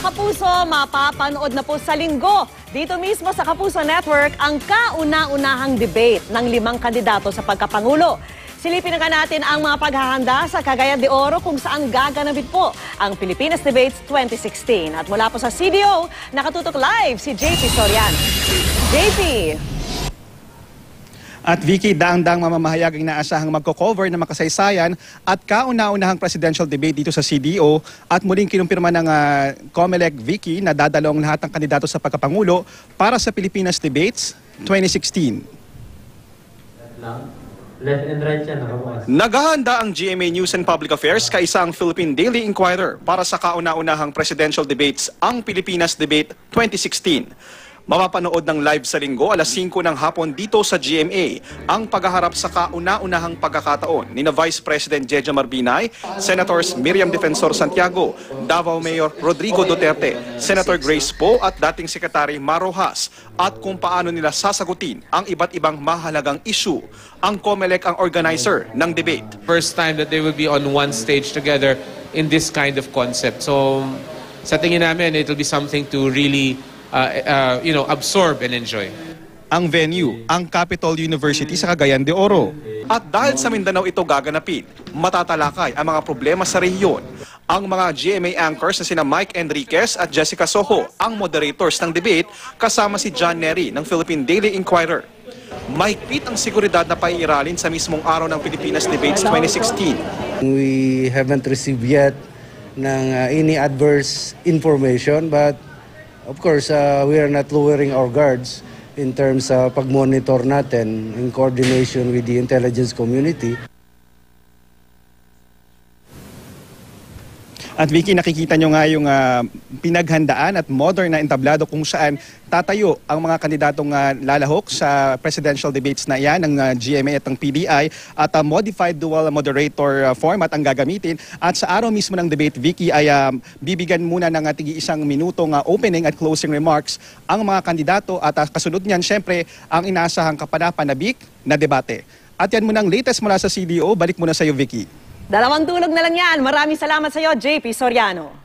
Kapuso, mapapanood na po sa linggo. Dito mismo sa Kapuso Network ang kauna-unahang debate ng 5 kandidato sa pagkapangulo. Silipin na natin ang mga paghahanda sa Cagayan de Oro kung saan gaganapin po ang Pilipinas Debates 2016. At mula po sa CDO, nakatutok live si JP Soriano. JP! At Vicky, daang-daang mamamahayag ang inaasahang magko-cover ng makasaysayan at kauna-unahang presidential debate dito sa CDO at muling kinumpirma ng COMELEC Vicky na dadalawang lahat ng kandidato sa pagkapangulo para sa Pilipinas Debates 2016. Left and right yan, nakabukas. Naghahanda ang GMA News and Public Affairs kaisa ang Philippine Daily Inquirer para sa kauna-unahang presidential debates ang Pilipinas Debate 2016. Mapapanood ng live sa linggo alas 5 ng hapon dito sa GMA ang paghaharap sa kauna-unahang pagkakataon ni na Vice President Jeja Marbinay, Senators Miriam Defensor Santiago, Davao Mayor Rodrigo Duterte, Senator Grace Poe at dating Secretary Mar Rojas at kung paano nila sasagutin ang iba't ibang mahalagang issue. Ang COMELEC ang organizer ng debate. First time that they will be on one stage together in this kind of concept. So sa tingin namin, it will be something to really absorb and enjoy. Ang venue, ang Capital University sa Cagayan de Oro. At dahil sa Mindanao ito gaganapin, matatalakay ang mga problema sa rehiyon. Ang mga GMA anchors na sina Mike Enriquez at Jessica Soho ang moderators ng debate kasama si John Neri ng Philippine Daily Inquirer. Mahigpit ang seguridad na paiiralin sa mismong araw ng Pilipinas Debates 2016. We haven't received yet ng any adverse information, but of course, we are not lowering our guards in terms sa pag-monitor natin in coordination with the intelligence community. At Vicky, nakikita nyo nga yung pinaghandaan at modern na entablado kung saan tatayo ang mga kandidatong lalahok sa presidential debates na yan ng GMA at ng PDI at modified dual moderator format ang gagamitin. At sa araw mismo ng debate, Vicky, ay bibigyan muna ng tig-1 minutong opening at closing remarks ang mga kandidato at kasunod niyan, syempre, ang inaasahang kapanapanabik na debate. At yan muna ang latest mula sa CDO. Balik muna sa iyo, Vicky. 2 tulog na lang yan. Maraming salamat sa iyo, JP Soriano.